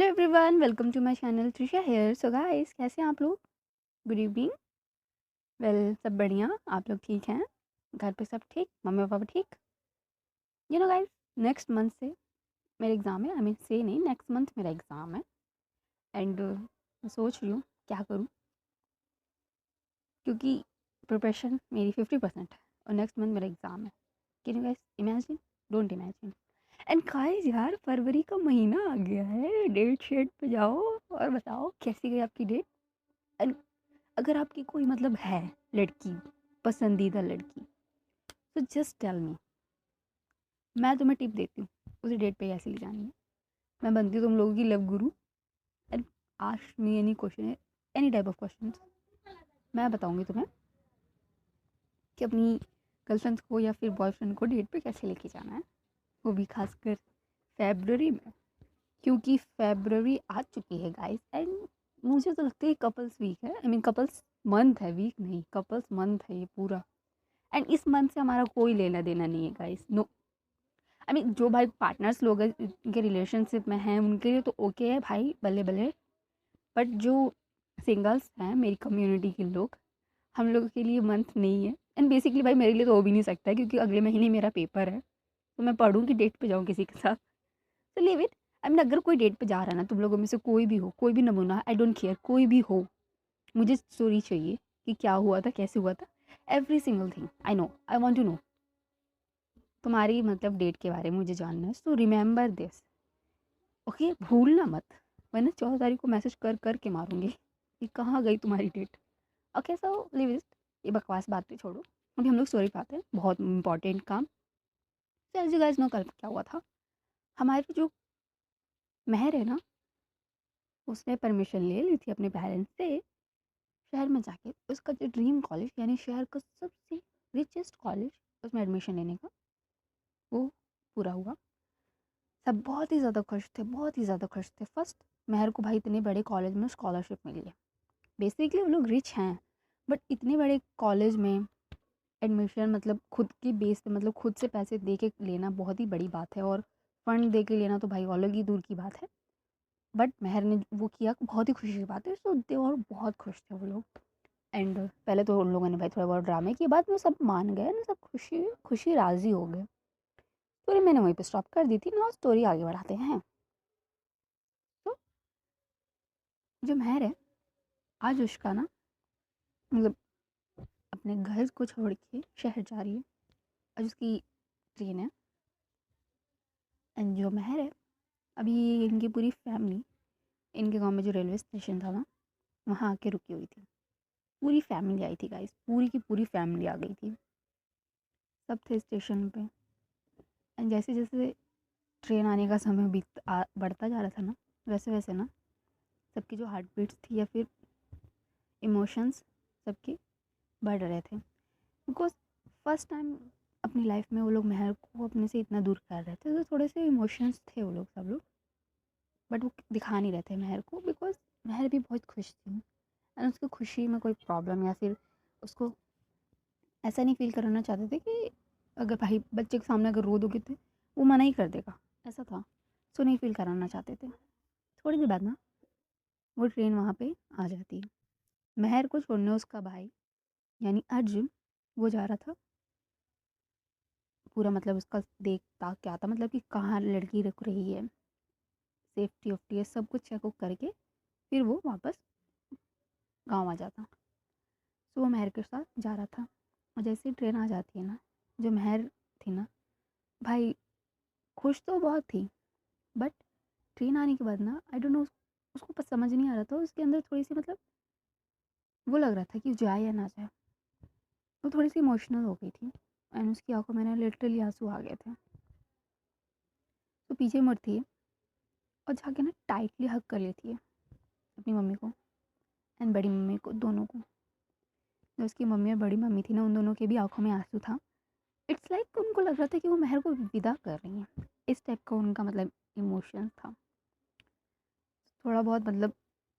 Hello everyone, welcome to my channel Trisha here. So guys, कैसे हैं आप लोग? Good evening. सब बढ़िया। आप लोग ठीक हैं? घर पे सब ठीक? मम्मी पापा ठीक? गाइस, नेक्स्ट मंथ से मेरा एग्ज़ाम है। से नहीं, नेक्स्ट मंथ मेरा एग्ज़ाम है। एंड मैं सोच रही हूँ क्या करूँ, क्योंकि प्रिपरेशन मेरी 50% है और नेक्स्ट मंथ मेरा एग्ज़ाम है। Can you guys imagine? Don't imagine. And guys यार, फरवरी का महीना आ गया है। डेट शेट पे जाओ और बताओ कैसी गई आपकी डेट। एंड अगर आपकी कोई है लड़की, पसंदीदा लड़की, तो जस्ट टेल मी। मैं तुम्हें टिप देती हूँ उसी डेट पे कैसे ले जानी है। मैं बनती हूँ तुम लोगों की love Guru. And ask me any question, any type of question, मैं बताऊँगी तुम्हें कि अपनी गर्लफ्रेंड को या फिर बॉयफ्रेंड को डेट पे कैसे लेके जाना है, वो भी खासकर फेब्रुअरी में, क्योंकि फेब्रुअरी आ चुकी है गाइस। एंड मुझे तो लगता है कपल्स वीक है। कपल्स मंथ है, वीक नहीं, कपल्स मंथ है ये पूरा। एंड इस मंथ से हमारा कोई लेना देना नहीं है गाइस, नो। जो भाई पार्टनर्स लोग हैं, उनके रिलेशनशिप में हैं, उनके लिए तो ओके है भाई, भले भले। बट जो सिंगल्स हैं, मेरी कम्युनिटी के लोग, हम लोगों के लिए मंथ नहीं है। एंड बेसिकली भाई मेरे लिए तो हो भी नहीं सकता है, क्योंकि अगले महीने मेरा पेपर है। तो मैं पढ़ूँ कि डेट पे जाऊँ किसी के साथ? तो लीव इट। अगर कोई डेट पे जा रहा है ना, तुम लोगों में से कोई भी हो, कोई भी नमूना, आई डोंट केयर, कोई भी हो, मुझे स्टोरी चाहिए कि क्या हुआ था, कैसे हुआ था, every single thing I know, I want to know. तुम्हारी डेट के बारे में मुझे जानना है। So remember this, okay? भूलना मत, वरना 14 तारीख को मैसेज कर कर के मारूंगी कि कहाँ गई तुम्हारी date. Okay, so leave it. ये बकवास बात पे छोड़ो, अभी हम लोग स्टोरी पाते हैं, बहुत इंपॉर्टेंट काम। एज यू गाइस नो, कल क्या हुआ था। हमारी जो महर है ना, उसने परमिशन ले ली थी अपने पेरेंट्स से, शहर में जाके उसका जो ड्रीम कॉलेज, यानी शहर का सबसे रिचेस्ट कॉलेज, उसमें एडमिशन लेने का वो पूरा हुआ। सब बहुत ही ज़्यादा खुश थे, बहुत ही ज़्यादा खुश थे। फर्स्ट, महर को भाई इतने बड़े कॉलेज में स्कॉलरशिप मिली है। बेसिकली वो लोग रिच हैं, बट इतने बड़े कॉलेज में एडमिशन खुद की बेस पे, खुद से पैसे दे के लेना बहुत ही बड़ी बात है, और फंड दे के लेना तो भाई अलग ही दूर की बात है। बट महर ने वो किया, बहुत ही खुशी की बात है। सो दे, और बहुत खुश थे वो लोग। एंड पहले तो उन लोगों ने भाई थोड़ा बहुत ड्रामे किए, बाद में सब मान गए ना, सब खुशी खुशी राज़ी हो गए। स्टोरी मैंने वहीं पे स्टॉप कर दी थी ना, स्टोरी आगे बढ़ाते हैं। तो जो महर है, आज उसका ना मतलब अपने घर को छोड़ के शहर जा रही है। आज उसकी ट्रेन है। एंड जो महर है, अभी इनकी पूरी फैमिली, इनके गांव में जो रेलवे स्टेशन था ना, वहाँ आके रुकी हुई थी। पूरी फैमिली आई थी गाइस, पूरी की पूरी फैमिली आ गई थी। सब थे स्टेशन पे। एंड जैसे जैसे ट्रेन आने का समय बढ़ता जा रहा था ना, वैसे वैसे ना सबकी जो हार्ट बीट्स थी या फिर इमोशंस, सबके बढ़ रहे थे। बिकॉज फर्स्ट टाइम अपनी लाइफ में वो लोग महर को अपने से इतना दूर कर रहे थे, तो थोड़े से इमोशंस थे वो लोग, सब लोग। बट वो दिखा नहीं रहे थे महर को, बिकॉज महर भी बहुत खुश थी। एंड उसकी खुशी में कोई प्रॉब्लम या फिर उसको ऐसा नहीं फील कराना चाहते थे कि अगर भाई बच्चे के सामने अगर रो दोगे तो वो मना ही कर देगा, ऐसा था। सो नहीं फील कराना चाहते थे। थोड़ी देर बाद ना वो ट्रेन वहाँ पे आ जाती है। महर को छोड़ने उसका भाई, यानी अर्जुन, वो जा रहा था। पूरा उसका देखता क्या था, कि कहाँ लड़की रुक रही है, सेफ्टी उफ्टी है, सब कुछ चेक करके फिर वो वापस गांव आ जाता। सो वो महर के साथ जा रहा था। और जैसे ही ट्रेन आ जाती है ना, जो महर थी ना भाई, खुश तो बहुत थी। बट ट्रेन आने के बाद ना, आई डोंट नो, उसको समझ नहीं आ रहा था, उसके अंदर थोड़ी सी वो लग रहा था कि जाए या ना जाए। वो थोड़ी सी इमोशनल हो गई थी। एंड उसकी आंखों में ना लिटरली आंसू आ गए थे। तो पीछे मुड़ती है और जाके ना टाइटली हग कर लेती है अपनी मम्मी को एंड बड़ी मम्मी को, दोनों को। जो उसकी मम्मी और बड़ी मम्मी थी ना, उन दोनों के भी आंखों में आंसू था। इट्स लाइक उनको लग रहा था कि वो महर को विदा कर रही हैं। इस टाइप का उनका इमोशन था। थोड़ा बहुत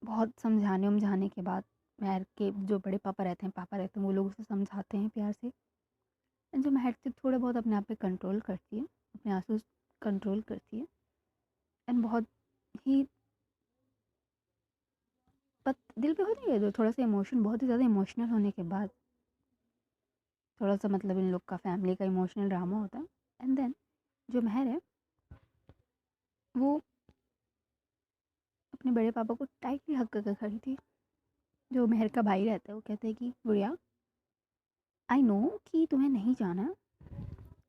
बहुत समझाने उमझाने के बाद, महर के जो बड़े पापा रहते हैं, वो लोग उसे समझाते हैं प्यार से। जो महर से थोड़ा बहुत अपने आप पे कंट्रोल करती है, अपने आंसू कंट्रोल करती है। एंड बहुत ही पत दिल पे होती है जो थोड़ा सा इमोशन, बहुत ही ज़्यादा इमोशनल होने के बाद थोड़ा सा मतलब इन लोग का फैमिली का इमोशनल ड्रामा होता है। एंड देन जो महर है वो अपने बड़े पापा को टाइटली हक कर खड़ी थी। जो महर का भाई रहता है वो कहता है कि गुड़िया, आई नो कि तुम्हें नहीं जाना,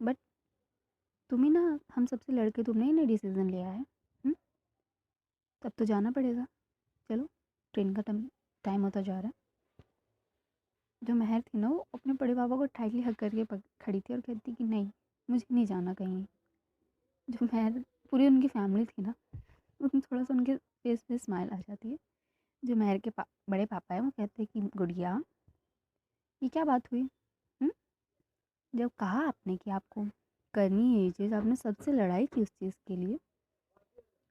बट तुम्हें ना हम सबसे लड़के तुमने ही ना डिसीजन लिया है। हुँ? तब तो जाना पड़ेगा। चलो, ट्रेन का टाइम होता जा रहा है। जो महर थी ना वो अपने बड़े पापा को टाइटली हग करके खड़ी थी और कहती कि नहीं, मुझे नहीं जाना कहीं। जो महर, पूरी उनकी फैमिली थी ना, उन थोड़ा सा उनके फेस पे स्माइल आ जाती है। जो महर के बड़े पापा है वो कहते हैं कि गुड़िया, ये क्या बात हुई? हुँ? जब कहा आपने कि आपको करनी है ये चीज़, आपने सबसे लड़ाई की उस चीज़ के लिए,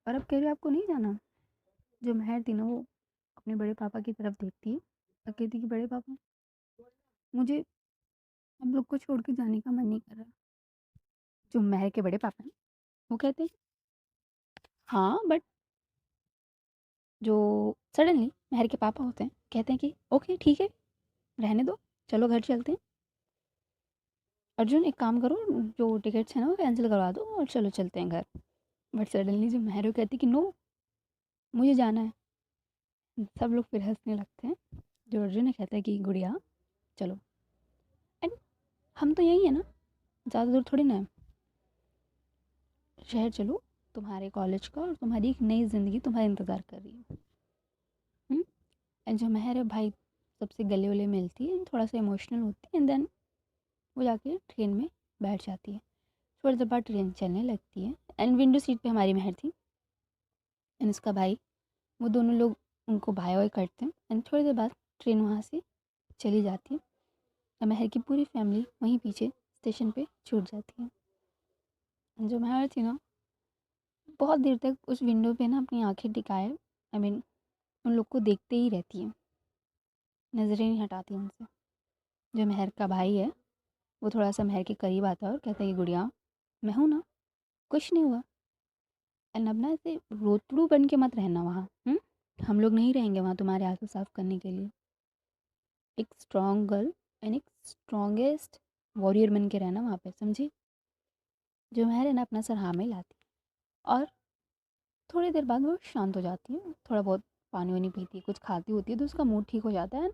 और अब कह रहे हो आपको नहीं जाना। जो महर थी ना वो अपने बड़े पापा की तरफ देखती है और कहती कि बड़े पापा, मुझे हम लोग को छोड़ के जाने का मन नहीं कर रहा। जो महर के बड़े पापा हैं वो कहते हैं हाँ, बट जो सडनली महर के पापा होते हैं कहते हैं कि ओके ठीक है, रहने दो, चलो घर चलते हैं। अर्जुन एक काम करो, जो टिकट्स हैं ना वो कैंसिल करवा दो और चलो चलते हैं घर। बट सडनली जो महर वो कहती कि नो, मुझे जाना है। सब लोग फिर हंसने लगते हैं। जो अर्जुन है कहता है कि गुड़िया चलो, एंड हम तो यही है ना, ज़्यादा दूर थोड़ी ना है। शहर चलो, तुम्हारे कॉलेज का और तुम्हारी एक नई ज़िंदगी तुम्हारा इंतज़ार कर रही है। एंड जो महर है भाई सबसे गले वले मिलती है, थोड़ा सा इमोशनल होती है, एंड देन वो जाके ट्रेन में बैठ जाती है। थोड़ी देर बाद ट्रेन चलने लगती है एंड विंडो सीट पे हमारी महर थी एंड उसका भाई, वो दोनों लोग उनको भाई वाई करते हैं। एंड थोड़ी देर बाद ट्रेन वहाँ से चली जाती है और महर की पूरी फैमिली वहीं पीछे स्टेशन पे छूट जाती है। जो महर थी ना बहुत देर तक उस विंडो पे ना अपनी आंखें टिकाए, आई मीन उन लोग को देखते ही रहती है, नज़रें नहीं हटाती उनसे। जो महर का भाई है वो थोड़ा सा महर के करीब आता है और कहता है कि गुड़िया, मैं हूँ ना, कुछ नहीं हुआ। एंड अब ना ऐसे रोतड़ू बन के मत रहना वहाँ। हम लोग नहीं रहेंगे वहाँ तुम्हारे आंसू साफ करने के लिए। एक स्ट्रॉन्ग गर्ल एंड एक स्ट्रॉन्गेस्ट वॉरियर बन के रहना वहाँ पे, समझी? जो महर है ना अपना सर हाँ में लाती है और थोड़ी देर बाद वो शांत हो जाती है, थोड़ा बहुत पानी वानी पीती है, कुछ खाती होती है, तो उसका मूड ठीक हो जाता है।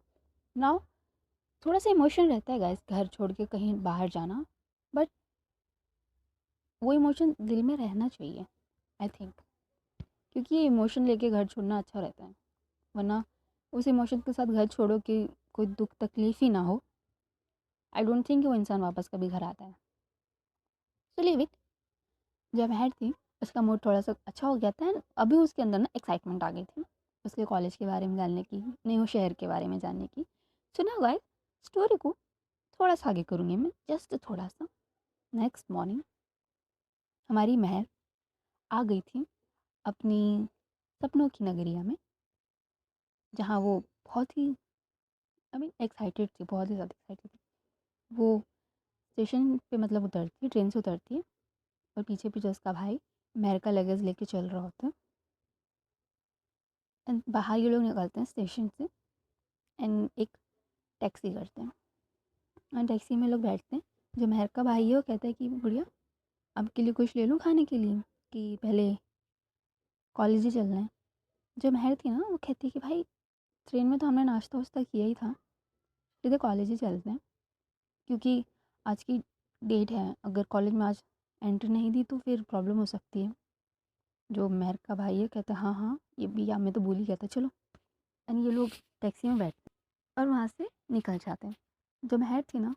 नाउ थोड़ा सा इमोशन रहता है गाइस घर छोड़ के कहीं बाहर जाना, बट वो इमोशन दिल में रहना चाहिए, आई थिंक। क्योंकि ये इमोशन लेके घर छोड़ना अच्छा रहता है, वरना उस इमोशन के साथ घर छोड़ो कि कोई दुख तकलीफ ही ना हो, आई डोंट थिंक वो इंसान वापस कभी घर आता है। So leave it. जब महर थी उसका मूड थोड़ा सा अच्छा हो गया था, अभी उसके अंदर ना एक्साइटमेंट आ गई थी उसके कॉलेज के बारे में जानने की, न्यू शहर के बारे में जानने की। सुना गाइस, स्टोरी को थोड़ा सा आगे करूँगी मैं, जस्ट थोड़ा सा। नेक्स्ट मॉर्निंग हमारी महर आ गई थी अपनी सपनों की नगरिया में, जहाँ वो बहुत ही आई मीन एक्साइटेड थी, बहुत ही ज़्यादा एक्साइटेड थी। वो स्टेशन पे मतलब उतरती है, ट्रेन से उतरती है और पीछे पीछे उसका भाई महर का लगेज लेके चल रहा होता है। एंड बाहर ये लोग निकलते हैं स्टेशन से एंड एक टैक्सी करते हैं और टैक्सी में लोग बैठते हैं। जो महर का भाई है वो कहता है कि बढ़िया, आपके लिए कुछ ले लूँ खाने के लिए कि पहले कॉलेज ही चलना है। जो महर थी ना वो कहती है कि भाई ट्रेन में तो हमने नाश्ता वाश्ता किया ही था, सीधे कॉलेज ही चलते हैं, क्योंकि आज की डेट है, अगर कॉलेज में आज एंट्री नहीं दी तो फिर प्रॉब्लम हो सकती है। जो महर का भाई है कहता है हाँ हाँ ये भी मैं तो भूल ही गया था, चलो। एंड ये लोग टैक्सी में बैठते हैं और वहाँ से निकल जाते हैं। जो महर थी ना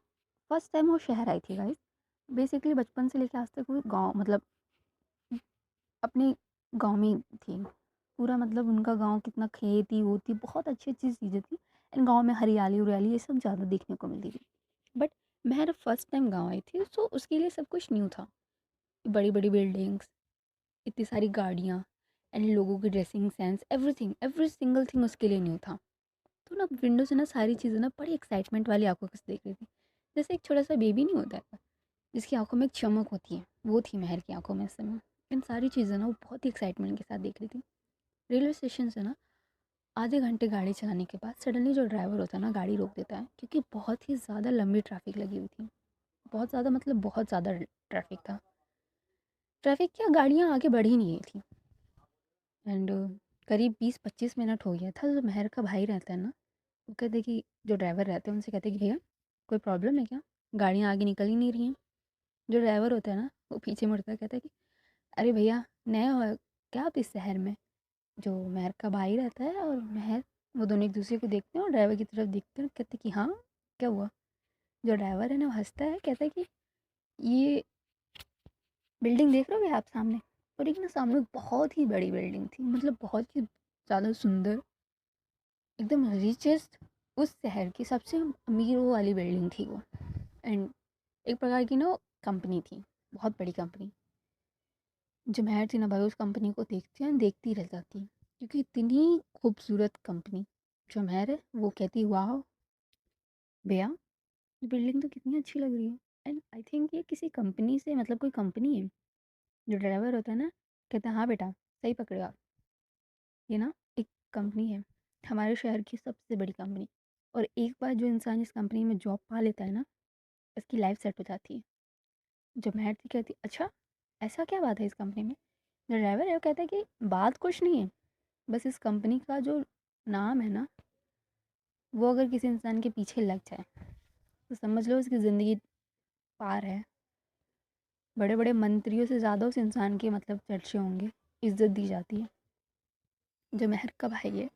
फर्स्ट टाइम वो शहर आई थी गाइस। बेसिकली बचपन से लेकर आज तक वो गाँव मतलब अपने गाँव में ही थी। पूरा मतलब उनका गाँव कितना खेती होती, बहुत अच्छी अच्छी चीज़ें थी एंड गाँव में हरियाली उरियाली ये सब ज़्यादा देखने को मिलती थी। बट महर फर्स्ट टाइम गाँव आई थी, सो उसके लिए सब कुछ न्यू था। बड़ी बड़ी बिल्डिंग्स, इतनी सारी गाड़ियाँ एंड लोगों की dressing sense, everything every single thing उसके लिए न्यू था। तो ना विंडो से ना सारी चीज़ें ना बड़ी एक्साइटमेंट वाली आंखों से देख रही थी। जैसे एक छोटा सा बेबी नहीं होता है जिसकी आंखों में एक चमक होती है, वो थी महर की आंखों में इस समय। इन सारी चीज़ें ना वो बहुत ही एक्साइटमेंट के साथ देख रही थी। रेलवे स्टेशन से ना आधे घंटे गाड़ी चलाने के बाद सडनली जो ड्राइवर होता है ना गाड़ी रोक देता है, क्योंकि बहुत ही ज़्यादा लंबी ट्रैफिक लगी हुई थी। बहुत ज़्यादा मतलब बहुत ज़्यादा ट्रैफिक था। ट्रैफिक क्या, गाड़ियाँ आगे बढ़ ही नहीं रही थी। एंड करीब 20-25 मिनट हो गया था। जो मेहर का भाई रहता है ना, वो कहते कि जो ड्राइवर रहते हैं उनसे कहते कि भैया कोई प्रॉब्लम है क्या, गाड़ियाँ आगे निकल ही नहीं रही हैं। जो ड्राइवर होता है ना वो पीछे मुड़ता है, कहता है कि अरे भैया नए हो क्या आप इस शहर में। जो मेहर का भाई रहता है और मेहर, वो दोनों एक दूसरे को देखते हैं और ड्राइवर की तरफ देखते हैं और कहते हैं कि हाँ क्या हुआ। जो ड्राइवर है ना वो हंसता है, कहता है कि ये बिल्डिंग देख रहे हो क्या आप सामने। और एक ना सामने बहुत ही बड़ी बिल्डिंग थी, मतलब बहुत ही ज़्यादा सुंदर, एकदम रिचेस्ट, उस शहर की सबसे अमीरों वाली बिल्डिंग थी वो। एंड एक प्रकार की ना कंपनी थी, बहुत बड़ी कंपनी। जो महर थी ना भाई उस कंपनी को देखती है, देखती रह जाती है, क्योंकि इतनी खूबसूरत कंपनी। जो महर है वो कहती वाह भैया ये बिल्डिंग तो कितनी अच्छी लग रही है। एंड आई थिंक ये किसी कंपनी से, मतलब कोई कंपनी है। जो ड्राइवर होता है ना कहता है हाँ बेटा सही पकड़े आप, ये ना एक कंपनी है, हमारे शहर की सबसे बड़ी कंपनी। और एक बार जो इंसान इस कंपनी में जॉब पा लेता है ना, इसकी लाइफ सेट हो जाती है। जो महर थी कहती अच्छा ऐसा क्या बात है इस कंपनी में। जो ड्राइवर है वो कहता है कि बात कुछ नहीं है, बस इस कंपनी का जो नाम है ना, वो अगर किसी इंसान के पीछे लग जाए तो समझ लो उसकी ज़िंदगी पार है। बड़े बड़े मंत्रियों से ज़्यादा उस इंसान के मतलब चर्चे होंगे, इज्जत दी जाती है। जो महर का भाई है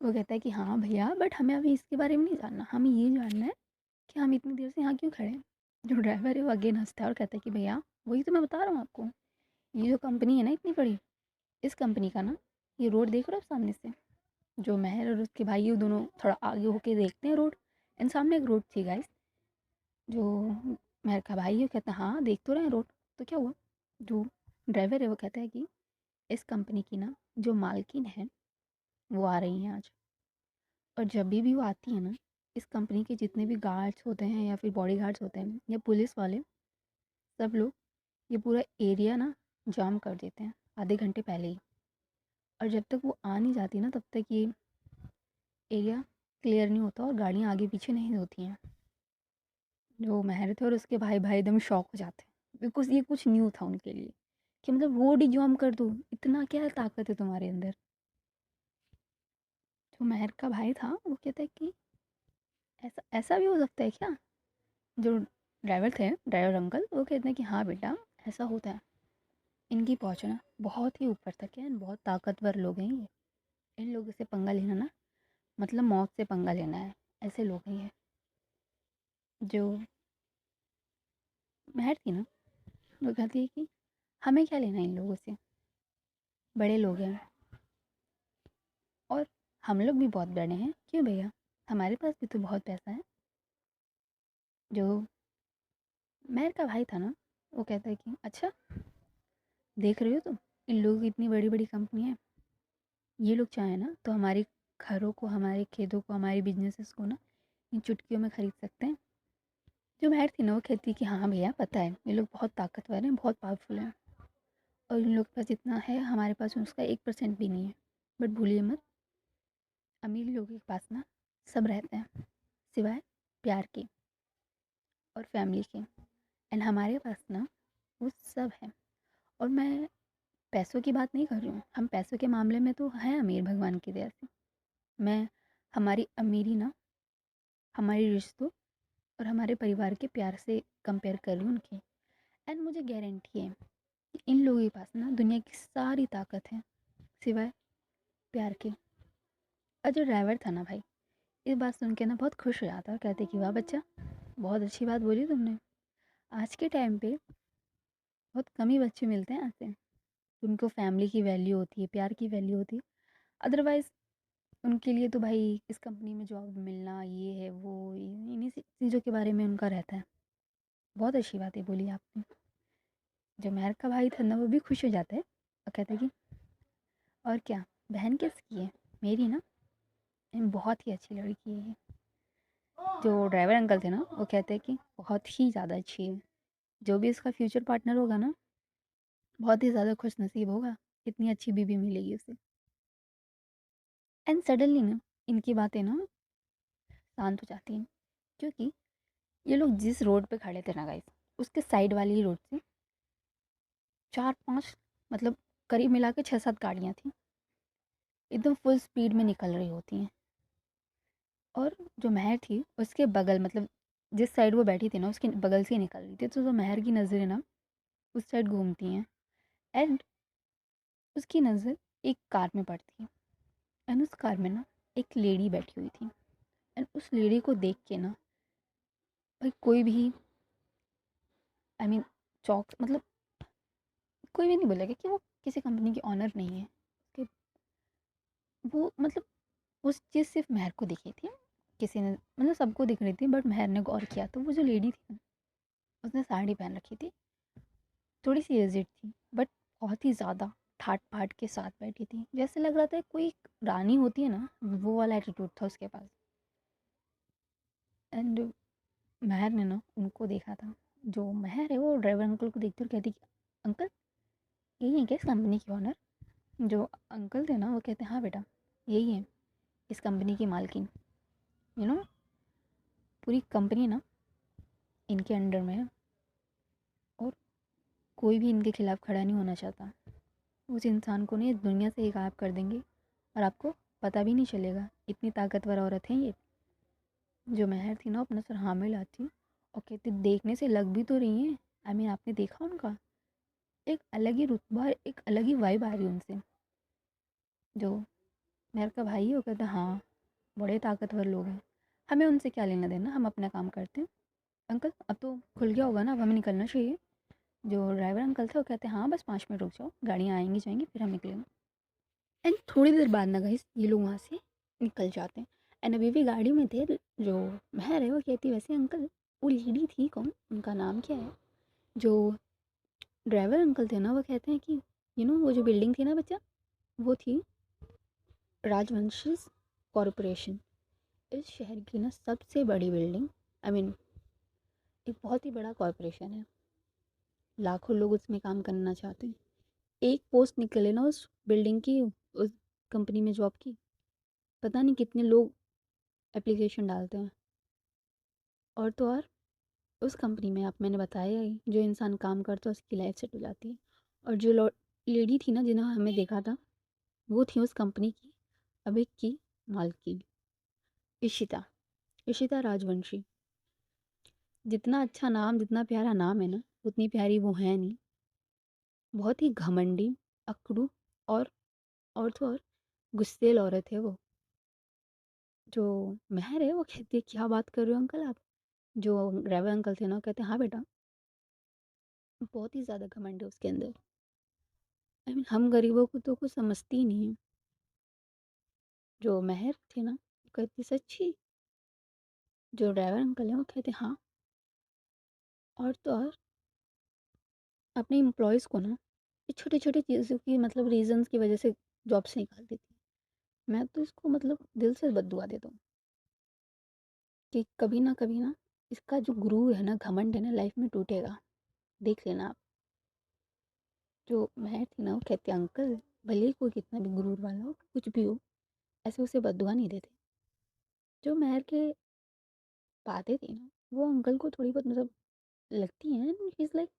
वो कहता है कि हाँ भैया बट हमें अभी इसके बारे में नहीं जानना, हमें ये जानना है कि हम इतनी देर से यहाँ क्यों खड़े हैं। जो ड्राइवर है वो अगेन हंसता है और कहता है कि भैया वही तो मैं बता रहा हूँ आपको, ये जो कंपनी है ना इतनी बड़ी, इस कंपनी का ना ये रोड देख रहे हो आप सामने से। जो महर और उसके भाई है वो दोनों थोड़ा आगे होके देखते हैं रोड, एंड सामने एक रोड थी गाइस। जो महर का भाई है वो कहता है हाँ देख तो रहे हैं रोड, तो क्या हुआ। जो ड्राइवर है वो कहता है कि इस कंपनी की ना जो मालकिन है वो आ रही हैं आज, और जब भी वो आती है ना, इस कंपनी के जितने भी गार्ड्स होते हैं या फिर बॉडी गार्ड्स होते हैं या पुलिस वाले, सब लोग ये पूरा एरिया ना जाम कर देते हैं आधे घंटे पहले ही। और जब तक वो आ नहीं जाती ना तब तक ये एरिया क्लियर नहीं होता और गाड़ियाँ आगे पीछे नहीं होती हैं। जो महर थे और उसके भाई भाई एकदम शॉक हो जाते हैं, बिकॉज ये कुछ न्यू था उनके लिए कि मतलब रोड ही जाम कर दूँ, इतना क्या ताकत है तुम्हारे अंदर। जो महर का भाई था वो कहता है कि ऐसा ऐसा भी हो सकता है क्या। जो ड्राइवर थे, ड्राइवर अंकल, वो कहते हैं कि हाँ बेटा ऐसा होता है। इनकी पहुँच ना बहुत ही ऊपर तक है, बहुत ताकतवर लोग हैं ये। इन लोगों से पंगा लेना ना मतलब मौत से पंगा लेना है, ऐसे लोग हैं ये। जो महर थी ना वो कहती है कि हमें क्या लेना इन लोगों से, बड़े लोग हैं और हम लोग भी बहुत बड़े हैं, क्यों भैया हमारे पास भी तो बहुत पैसा है। जो महर का भाई था ना वो कहता है कि अच्छा देख रहे हो तुम, इन लोगों की इतनी बड़ी बड़ी कंपनी है, ये लोग चाहें ना तो हमारे घरों को, हमारे खेतों को, हमारे बिजनेसेस को ना इन चुटकियों में खरीद सकते हैं। जो महर थी ना वो कहती है कि हाँ भैया पता है ये लोग बहुत ताकतवर हैं, बहुत पावरफुल हैं, और इन लोग के पास जितना है हमारे पास उसका 1% भी नहीं है। बट भूलिए मत, अमीर लोगों के पास ना सब रहते हैं सिवाय प्यार के और फैमिली के। एंड हमारे पास ना वो सब है। और मैं पैसों की बात नहीं कर रही हूँ, हम पैसों के मामले में तो हैं अमीर भगवान की दया से। मैं हमारी अमीरी ना हमारे रिश्तों और हमारे परिवार के प्यार से कंपेयर कर रही हूँ उनकी। एंड मुझे गारंटी है कि इन लोगों के पास ना दुनिया की सारी ताकत है सिवाय प्यार के। और जो ड्राइवर था ना भाई, इस बात सुन के ना बहुत खुश हो जाता है और कहते कि वाह बच्चा बहुत अच्छी बात बोली तुमने। आज के टाइम पे बहुत कम ही बच्चे मिलते हैं ऐसे, उनको फैमिली की वैल्यू होती है, प्यार की वैल्यू होती है। अदरवाइज़ उनके लिए तो भाई इस कंपनी में जॉब मिलना ये है वो, इन्हीं चीज़ों के बारे में उनका रहता है। बहुत अच्छी बात है बोली आपने। जो मेहर का भाई था ना वो भी खुश हो जाता है और कहता है कि और क्या, बहन किसकी है, मेरी ना, बहुत ही अच्छी लड़की है ये। जो ड्राइवर अंकल थे ना वो कहते हैं कि बहुत ही ज़्यादा अच्छी है, जो भी इसका फ्यूचर पार्टनर होगा ना बहुत ही ज़्यादा खुश नसीब होगा, इतनी अच्छी बीवी मिलेगी उसे। एंड सडनली ना इनकी बातें ना शांत हो जाती हैं, क्योंकि ये लोग जिस रोड पे खड़े थे ना गाइस, उसके साइड वाली ही रोड से 4-5 मतलब करीब मिला के 6-7 गाड़ियाँ थी, एकदम फुल स्पीड में निकल रही होती हैं। और जो महर थी उसके बगल मतलब जिस साइड वो बैठी थी ना उसके बगल से ही निकल रही थी, तो जो महर की नज़रें ना उस साइड घूमती हैं। एंड उसकी नज़र एक कार में पड़ती है। एंड उस कार में ना एक लेडी बैठी हुई थी। एंड उस लेडी को देख के ना भाई कोई भी आई मीन चौक मतलब कोई भी नहीं बोलेगा कि वो किसी कंपनी की ऑनर नहीं है। कि वो मतलब उस चीज़ सिर्फ महर को दिखी थी, किसी ने मतलब सबको दिख रही थी, बट महर ने गौर किया तो वो जो लेडी थी ना उसने साड़ी पहन रखी थी, थोड़ी सी एजिड थी, बट बहुत ही ज़्यादा ठाट बाट के साथ बैठी थी, जैसे लग रहा था कोई रानी होती है ना, वो वाला एटीट्यूड था उसके पास। एंड महर ने ना उनको देखा था। जो महर है वो ड्राइवर अंकल को देखती और कहती कि अंकल यही है क्या इस कंपनी की ऑनर? जो अंकल थे ना वो कहते हैं हाँ बेटा यही है इस कंपनी की मालकिन। यू नो पूरी कंपनी ना इनके अंडर में है, और कोई भी इनके खिलाफ खड़ा नहीं होना चाहता। उस इंसान को ना ये दुनिया से ही गायब कर देंगे और आपको पता भी नहीं चलेगा। इतनी ताकतवर औरत है ये। जो महर थी ना अपना सर हाँ में लाती और कहती देखने से लग भी तो रही है, आई मीन आपने देखा उनका एक अलग ही रुतबा, एक अलग ही वाइब आ रही है उनसे। जो महर का भाई है वो कहता हाँ बड़े ताकतवर लोग हैं, हमें उनसे क्या लेना देना, हम अपना काम करते हैं। अंकल अब तो खुल गया होगा ना, अब हमें निकलना चाहिए। जो ड्राइवर अंकल थे वो कहते हाँ बस 5 मिनट रुक जाओ, गाड़ियाँ आएंगी जाएंगी फिर हम निकलेंगे। एंड थोड़ी देर बाद ना गाइस ये लोग वहाँ से निकल जाते हैं। एंड अभी भी गाड़ी में थे। जो महर है वो कहती वैसे अंकल वो लेडी थी कौन, उनका नाम क्या है? जो ड्राइवर अंकल थे ना वो कहते हैं कि वो जो बिल्डिंग थी ना बच्चा, वो थी राजवंशी कॉरपोरेशन। इस शहर की ना सबसे बड़ी बिल्डिंग, आई मीन एक बहुत ही बड़ा कॉरपोरेशन है। लाखों लोग उसमें काम करना चाहते हैं। एक पोस्ट निकले ना उस बिल्डिंग की, उस कंपनी में जॉब की, पता नहीं कितने लोग एप्लीकेशन डालते हैं। और तो और उस कंपनी में आप मैंने बताया ही जो इंसान काम करता है उसकी लाइफ सेट हो जाती है। और जो लेडी थी ना जिन्हें हमें देखा था वो थी उस कंपनी की अब एक की मालकिन, इशिता। इशिता राजवंशी। जितना अच्छा नाम, जितना प्यारा नाम है ना उतनी प्यारी वो है नहीं। बहुत ही घमंडी, अकड़ू और तो और गुस्सेल औरत है वो। जो महर है वो कहती है क्या बात कर रहे हो अंकल आप? जो ड्राइवर अंकल थे ना कहते हैं हाँ बेटा बहुत ही ज़्यादा घमंड है उसके अंदर। आई मीन हम गरीबों को तो कुछ समझती ही नहीं है। जो महर थे ना वो कहती सच्ची? जो ड्राइवर अंकल हैं वो कहते हाँ। और तो और अपने एम्प्लॉयज़ को ना ये छोटी छोटी चीज़ों की मतलब रीजंस की वजह से जॉब से निकाल देती है। मैं तो इसको मतलब दिल से बददुआ देता हूँ कि कभी ना इसका जो गुरूर है ना, घमंड है ना, लाइफ में टूटेगा। देख लेना आप। जो महर थी ना वो कहती अंकल भले ही कोई कितना भी गुरूर वाला हो कुछ भी हो ऐसे उसे बददुआ नहीं देते। जो महर के बातें थी ना वो अंकल को थोड़ी बहुत मतलब लगती हैं। ही इज़ लाइक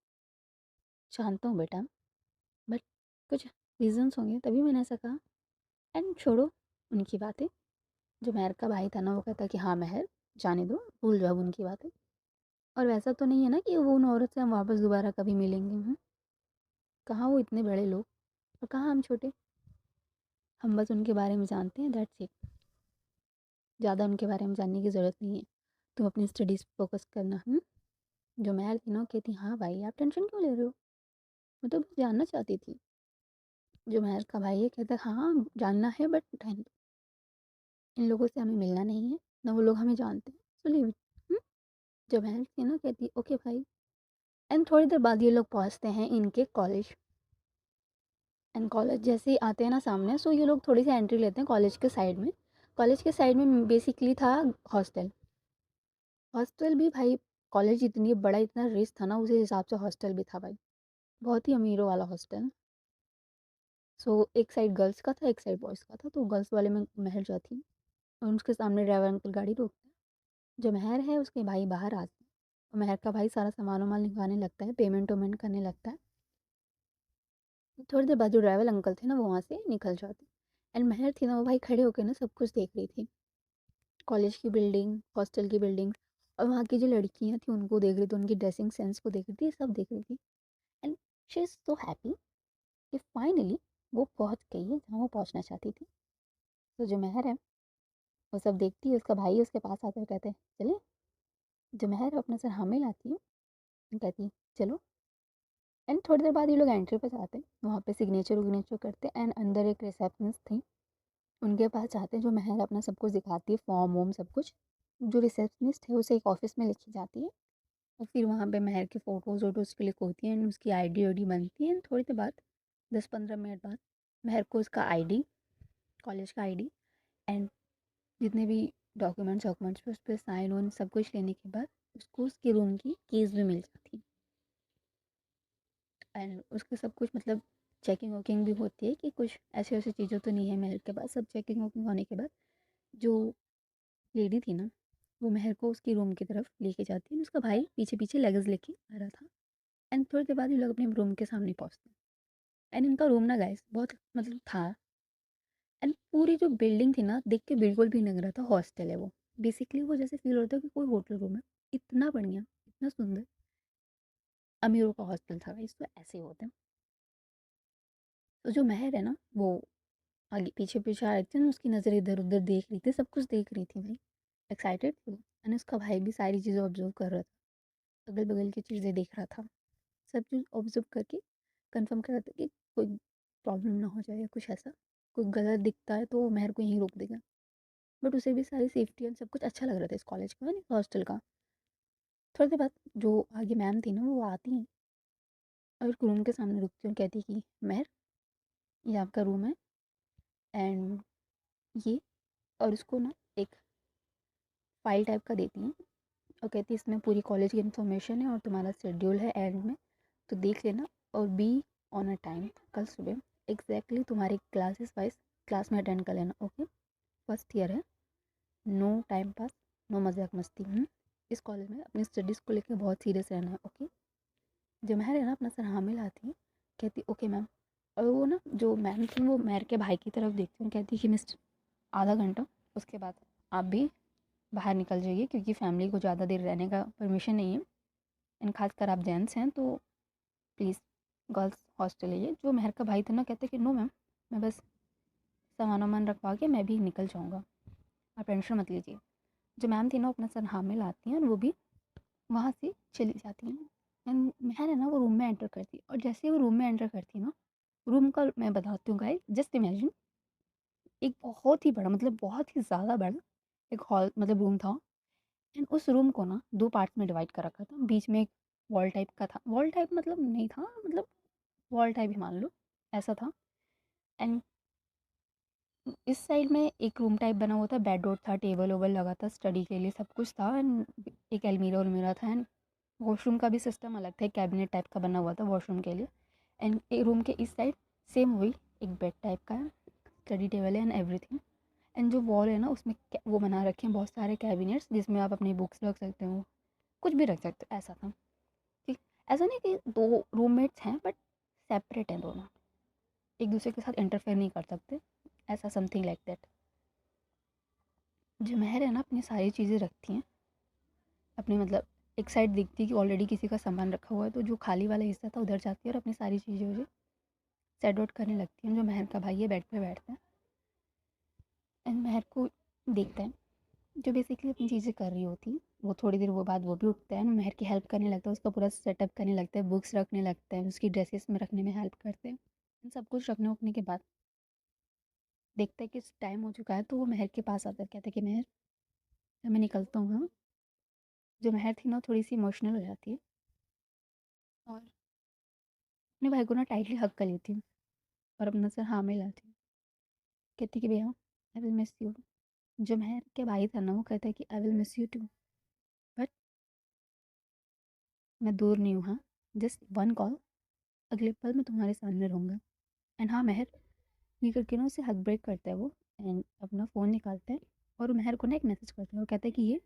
जानता हूँ बेटा, बट कुछ रीजंस होंगे तभी मैंने ऐसा कहा। एंड छोड़ो उनकी बातें। जो महर का भाई था ना वो कहता कि हाँ महर जाने दो, भूल जाओ उनकी बातें। और वैसा तो नहीं है ना कि वो उन औरत से हम वापस दोबारा कभी मिलेंगे। कहाँ वो इतने बड़े लोग और कहाँ हम छोटे। हम बस उनके बारे में जानते हैं, दैट्स इट। ज़्यादा उनके बारे में जानने की ज़रूरत नहीं है। तुम अपनी स्टडीज़ पे फोकस करना। जो महर थी ना वो कहती हाँ भाई आप टेंशन क्यों ले रहे हो, मैं तो बस जानना चाहती थी। जो महर का भाई है कहता हाँ जानना है बट रहने दो, इन लोगों से हमें मिलना नहीं है, ना वो लोग हमें जानते हैं, सो लीव इट। जो महर थी ना कहती ओके भाई। एंड थोड़ी देर बाद ये लोग पहुँचते हैं इनके कॉलेज। एंड कॉलेज जैसे ही आते हैं ना सामने, सो ये लोग थोड़ी सी एंट्री लेते हैं कॉलेज के साइड में। कॉलेज के साइड में बेसिकली था हॉस्टल। हॉस्टल भी भाई, कॉलेज इतनी बड़ा इतना रिच था ना उसी हिसाब से हॉस्टल भी था भाई। बहुत ही अमीरों वाला हॉस्टल। एक साइड गर्ल्स का था, एक साइड बॉयज़ का था। तो गर्ल्स वाले में महर जाती है और उसके सामने ड्राइवर अंकल गाड़ी रोकते हैं। जो महर है उसके भाई बाहर आते हैं और महर का भाई सारा सामान-वामान निकालने लगता है, पेमेंट-वेमेंट करने लगता है। थोड़ी देर बाद जो ड्राइवर अंकल थे ना वो वहाँ से निकल जाते हैं। एंड महर थी ना वो भाई खड़े होके ना सब कुछ देख रही थी। कॉलेज की बिल्डिंग, हॉस्टल की बिल्डिंग और वहाँ की जो लड़कियाँ थी उनको देख रही थी, उनकी ड्रेसिंग सेंस को देख रही थी, सब देख रही थी। And she is so happy कि फाइनली वो पहुँच गई है जहाँ वो पहुँचना चाहती थी। तो जो महर है वो सब देखती है, उसका भाई उसके पास आता है, कहते हैं चले। जो महर है अपना सर हाँ में लाती है, कहती है चलो। एंड थोड़ी देर बाद ये लोग एंट्री पे जाते हैं, वहाँ पे सिग्नेचर विग्नेचर करते हैं एंड अंदर एक रिसेप्शनिस्ट थी, उनके पास जाते हैं। जो महर अपना सब कुछ दिखाती है, फॉर्म वॉर्म सब कुछ। जो रिसेप्शनिस्ट है उसे एक ऑफिस में लिखी जाती है और फिर वहाँ पे महर की फ़ोटोज़ वोटोज़ क्लिक होती हैं एंड उसकी आईडी वाईडी बनती है। थोड़ी देर बाद 10-15 मिनट बाद महर को उसका आईडी, कॉलेज का आईडी एंड जितने भी डॉक्यूमेंट्स वॉक्यूमेंट्स पे उस पर साइन वाइन सब कुछ लेने के बाद उसको उसके रूम की कीज़ भी मिल जाती है। एंड उसके सब कुछ मतलब चेकिंग वोकिंग भी होती है कि कुछ ऐसी वैसी चीज़ें तो नहीं है महर के पास। सब चेकिंग वोकिंग होने के बाद जो लेडी थी ना वो महर को उसकी रूम की तरफ लेके जाती है। उसका भाई पीछे पीछे लगेज लेके आ रहा था। एंड थोड़ी देर बाद ये लोग अपने रूम के सामने पहुँचते हैं। एंड इनका रूम ना गाइस बहुत मतलब था। एंड पूरी जो बिल्डिंग थी ना देख के बिल्कुल भी लग रहा था हॉस्टल है वो। बेसिकली वो जैसे फील होता है कि कोई होटल रूम है। इतना बढ़िया, इतना सुंदर। अमीरों का हॉस्टल था गाइस, तो ऐसे ही होते हैं। तो जो महर है ना वो आगे पीछे पीछे आ रही थी ना, उसकी नज़र इधर उधर देख रही थी, सब कुछ देख रही थी भाई, एक्साइटेड थी। एंड उसका भाई भी सारी चीज़ें ऑब्जर्व कर रहा था, अगल बगल की चीज़ें देख रहा था। सब चीज़ ऑब्जर्व करके कंफर्म कर रहा था कि कोई प्रॉब्लम ना हो जाए या कुछ ऐसा। कोई गलत दिखता है तो वो महर को यहीं रोक देगा। बट उसे भी सारी सेफ्टी एंड सब कुछ अच्छा लग रहा था इस कॉलेज का, यानी हॉस्टल का। थोड़ी देर बाद जो आगे मैम थी ना वो आती हैं और रूम के सामने रुकती हैं, कहती कि महर ये आपका रूम है एंड ये, और उसको ना एक फ़ाइल टाइप का देती हैं और कहती है इसमें पूरी कॉलेज की इन्फॉर्मेशन है और तुम्हारा शेड्यूल है एंड में, तो देख लेना और बी ऑन अ टाइम। कल सुबह एग्जैक्टली तुम्हारी क्लासेस वाइज क्लास में अटेंड कर लेना, ओके। फर्स्ट ईयर है, नो टाइम पास, नो मजाक मस्ती। इस कॉलेज में अपनी स्टडीज़ को लेकर बहुत सीरियस रहना है, ओके। जो महर है ना अपना सर हाँ में लाती है, कहती ओके मैम। और वो ना जो मैम थी वो महर के भाई की तरफ देखती है, कहती कि मिस्टर आधा घंटा उसके बाद आप भी बाहर निकल जाइए क्योंकि फैमिली को ज़्यादा देर रहने का परमिशन नहीं है। एंड खासकर आप जेंट्स हैं तो प्लीज़ गर्ल्स हॉस्टल है ये। जो महर का भाई था ना कहते कि नो मैम, मैं बस सामान वामान रखवा के मैं भी निकल जाऊँगा, आप टेंशन मत लीजिए। जो मैम थी ना अपना सर हाँ में लाती हैं और वो भी वहाँ से चली जाती हैं। एंड महर है ना वो रूम में एंटर करती है और जैसे ही वो रूम में एंटर करती है ना, रूम का मैं बताती हूँ गाइस, जस्ट इमेजिन एक बहुत ही बड़ा मतलब बहुत ही ज़्यादा बड़ा एक हॉल मतलब रूम था। एंड उस रूम को ना 2 पार्ट्स में डिवाइड कर रखा था। बीच में एक वॉल टाइप का था, वॉल टाइप मतलब नहीं था, मतलब वॉल टाइप ही मान लो, ऐसा था। एंड इस साइड में एक रूम टाइप बना हुआ था, बेड वोड था, टेबल वेबल लगा था, स्टडी के लिए सब कुछ था। एंड एक अलमीरा वलमीरा था एंड वॉशरूम का भी सिस्टम अलग था, एक कैबिनेट टाइप का बना हुआ था वॉशरूम के लिए। एंड एक रूम के इस साइड सेम वही एक बेड टाइप का है, स्टडी टेबल है एंड एवरीथिंग। एंड जो वॉल है ना उसमें वो बना रखे हैं बहुत सारे कैबिनेट्स जिसमें आप अपनी बुक्स रख सकते हो, कुछ भी रख सकते हो, ऐसा था। ठीक, ऐसा नहीं कि दो रूममेट्स हैं बट सेपरेट हैं दोनों, एक दूसरे के साथ इंटरफेयर नहीं कर सकते, ऐसा समथिंग लाइक दैट। जो महर है ना अपनी सारी चीज़ें रखती हैं अपनी, मतलब एक साइड दिखती है कि ऑलरेडी किसी का सामान रखा हुआ है तो जो खाली वाला हिस्सा था उधर जाती है और अपनी सारी चीज़ें उसे सेट आउट करने लगती हैं। जो महर का भाई है बेड पे बैठता है एंड महर को देखता है, जो बेसिकली अपनी चीज़ें कर रही होती है। वो थोड़ी देर वो बाद वो भी उठता है, महर की हेल्प करने लगता है, उसका पूरा सेटअप करने लगता है, बुक्स रखने लगता है, उसकी ड्रेसेस में रखने में हेल्प करते हैं। इन सब कुछ रखने वखने के बाद देखता है कि टाइम हो चुका है तो वो महर के पास आता है, कहता है कि महर मैं निकलता हूँ हाँ। जो महर थी ना थोड़ी सी इमोशनल हो जाती है और अपने भाई को ना टाइटली हक कर लेती हूँ और अपना सर हाँ में लाती हूँ, कहती कि भैया आई विल मिस यू। जो महर के भाई था ना वो कहता है कि I will miss you too, but मैं दूर नहीं हूँ हाँ, जस्ट वन कॉल, अगले पल मैं तुम्हारे सामने रहूँगा। एंड हाँ महर, ये करके ना उसे हक ब्रेक करता है वो, एंड अपना फ़ोन निकालता है और महर को ना एक मैसेज करता है और कहता है कि ये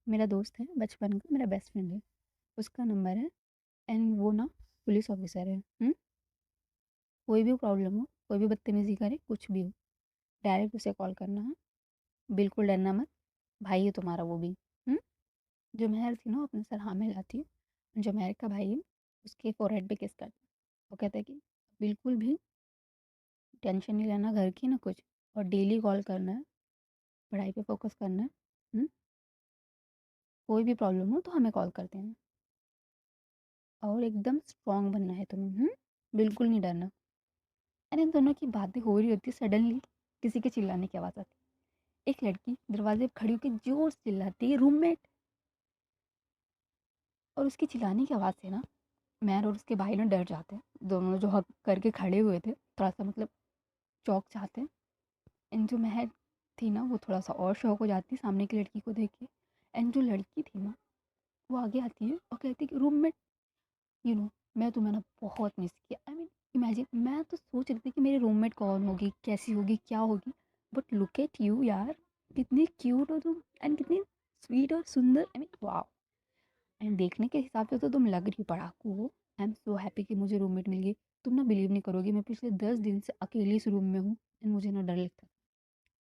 मेरा दोस्त है बचपन का, मेरा बेस्ट फ्रेंड है, उसका नंबर है, एंड वो ना पुलिस ऑफिसर है। कोई भी प्रॉब्लम हो, कोई भी बदतमीज़ी करे, कुछ भी हो, डायरेक्ट उसे कॉल करना है, बिल्कुल डरना मत, भाई है तुम्हारा वो भी। हुँ? जो महर थी ना वो अपने सर हाँ में लाती है, जो महर का भाई है उसके फोरहेड पे किस करता है। वो कहता है कि बिल्कुल भी टेंशन नहीं लेना घर की ना कुछ, और डेली कॉल करना है, पढ़ाई पे फोकस करना है। हुँ? कोई भी प्रॉब्लम हो तो हमें कॉल कर देना, और एकदम स्ट्रॉन्ग बनना है तुम्हें। बिल्कुल नहीं डरना। एंड इन दोनों की बातें हो रही होती है, सडनली किसी के चिल्लाने की आवाज़ आती है। एक लड़की दरवाजे पे खड़ी होकर जोर से चिल्लाती है, रूममेट। और उसकी चिल्लाने की आवाज़ से ना मैर और उसके भाई ना डर जाते हैं, दोनों जो हक करके खड़े हुए थे थोड़ा सा मतलब चौंक जाते हैं। एंड जो महक थी ना वो थोड़ा सा और शौक हो जाती है सामने की लड़की को देख के। एंड जो लड़की थी ना वो आगे आती है और कहती है कि रूममेट, यू नो, मैं तुम्हें ना बहुत मिस किया। आई मीन इमेजिन, मैं तो सोच रही थी कि मेरी रूममेट कौन होगी, कैसी होगी, क्या होगी, बट लुक एट यू यार, कितनी क्यूट हो तुम, एंड कितनी स्वीट और सुंदर। आई मीन वाह। एंड देखने के हिसाब से तो तुम लग रही पढ़ाकू हो। आई एम सो हैप्पी कि मुझे रूममेट मिल गई। तुम ना बिलीव नहीं करोगी, मैं पिछले 10 दिन से अकेले इस रूम में हूँ, एंड मुझे ना डर लगता है।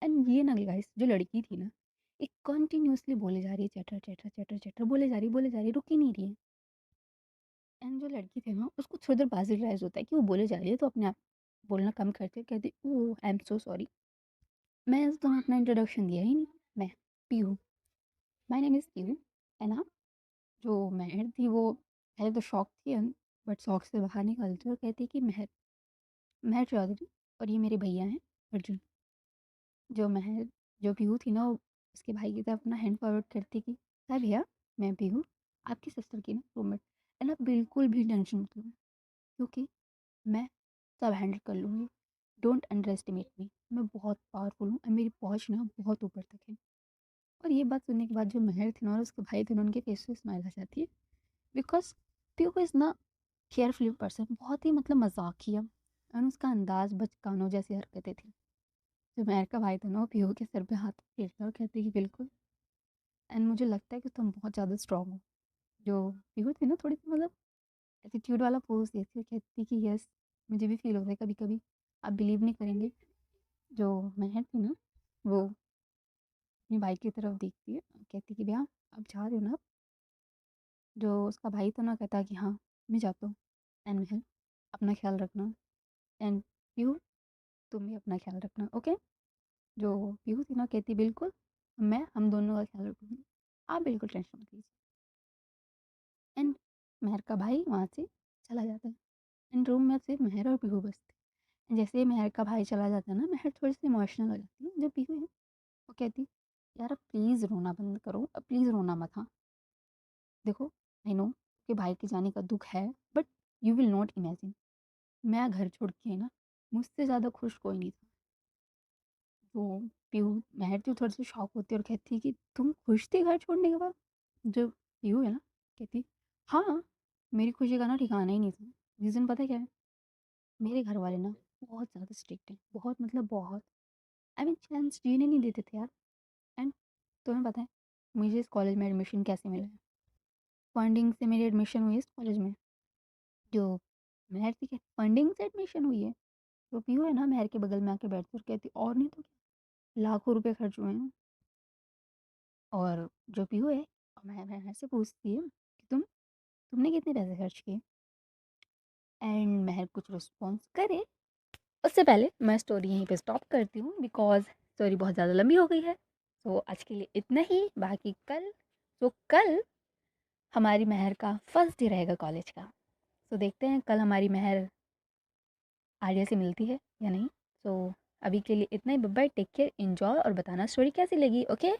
एंड ये ना गाइस जो लड़की थी ना, एक कंटिन्यूअसली बोले जा रही है, चटर चटर चटर चटर, बोले जा रही रुक ही नहीं रही है। एंड जो लड़की थी ना उसको थोड़ी देर बाद रियलाइज होता है कि वो बोले जा रही है, तो अपने आप बोलना कम करते कहती ओह आई एम सो सॉरी, मैं तुम्हें अपना इंट्रोडक्शन दिया ही नहीं, मैं Pihu, my name is Pihu. है ना। जो महर थी वो पहले तो शॉक थी, बट शॉक से बाहर निकलती और कहती कि महर, महर चौधरी, और ये मेरे भैया हैं अर्जुन। जो महर, जो पीहू थी ना वो उसके भाई की तरफ अपना हैंड फॉरवर्ड करती कि हाय भैया, मैं पीहू, आपकी सिस्टर की ना रूममेट। एंड आप बिल्कुल भी टेंशन मत लो, क्योंकि मैं सब हैंडल कर लूँगी, डोंट अंडर एस्टिमेट मी, मैं बहुत पावरफुल हूँ और मेरी पहुँच ना बहुत ऊपर तक है। और ये बात सुनने के बाद जो महर थी ना और उसके भाई थे ना उनके फेस पे स्माइल आ जाती है, बिकॉज पीहू इज़ ना केयरफुल पर्सन, बहुत ही मतलब मजाकिया, और उसका अंदाज बचकानों जैसी हरकतें थी। जो महर का भाई था ना वो पीहू के सर पे हाथ फेरता और कहते कि बिल्कुल, एंड मुझे लगता है कि तुम बहुत ज़्यादा स्ट्रांग हो। जो पीहू थी ना थोड़ी सी मतलब एटीट्यूड वाला पोज देती और कहती कि यस, मुझे भी फील होता है कभी कभी, आप बिलीव नहीं करेंगे। जो महर थी ना वो अपनी भाई की तरफ देखती है, कहती कि भैया आप जा रहे हो ना। जो उसका भाई था ना कहता कि हाँ मैं जाता हूँ। एंड महर अपना ख्याल रखना, एंड पीहू तुम भी अपना ख्याल रखना, ओके। जो पीहू थी ना कहती बिल्कुल, मैं हम दोनों का ख्याल रखूँगी, आप बिल्कुल टेंशन मत लीजिए। एंड महर का भाई वहाँ से चला जाता है, एंड रूम में सिर्फ महर और पीहू बसते हैं। जैसे ही महर का भाई चला जाता है ना महर थोड़ी सी इमोशनल हो जाती है। जो पीहू है वो कहती यार अब प्लीज़ रोना बंद करो, अब प्लीज़ रोना मत। हाँ देखो, आई नो कि भाई के जाने का दुख है, but you will not imagine, मैं घर छोड़ के ना मुझसे ज़्यादा खुश कोई नहीं था। तो पीहू, महर तो थोड़ी सी शॉक होती है और कहती है कि तुम खुश थी घर छोड़ने के बाद। जो पीहू है ना कहती हाँ, मेरी खुशी का ना ठिकाना ही नहीं था। रीज़न पता है क्या है, मेरे घर वाले ना बहुत ज़्यादा स्ट्रिक्ट हैं, बहुत मतलब बहुत, आई मीन चांस जीने नहीं देते थे यार। एंड तुम्हें पता है मुझे इस कॉलेज में एडमिशन कैसे मिला है, फंडिंग से मेरी एडमिशन हुई है इस कॉलेज में। जो महर थी, क्या फंडिंग से एडमिशन हुई है। तो पीहू है ना महर के बगल में आके बैठती और कहती और नहीं तो क्या, लाखों रुपए खर्च हुए हैं। और जो पीहू है महर से पूछती है कि तुमने कितने पैसे खर्च किए। एंड महर कुछ रिस्पॉन्स करे उससे पहले मैं स्टोरी यहीं पे स्टॉप करती हूँ, बिकॉज स्टोरी बहुत ज़्यादा लंबी हो गई है। सो आज के लिए इतना ही, बाकी कल, तो कल हमारी महर का फर्स्ट डे रहेगा कॉलेज का। सो देखते हैं कल हमारी महर आर्या से मिलती है या नहीं। सो अभी के लिए इतना ही, bye bye, take care, enjoy, और बताना स्टोरी कैसी लगी, ओके।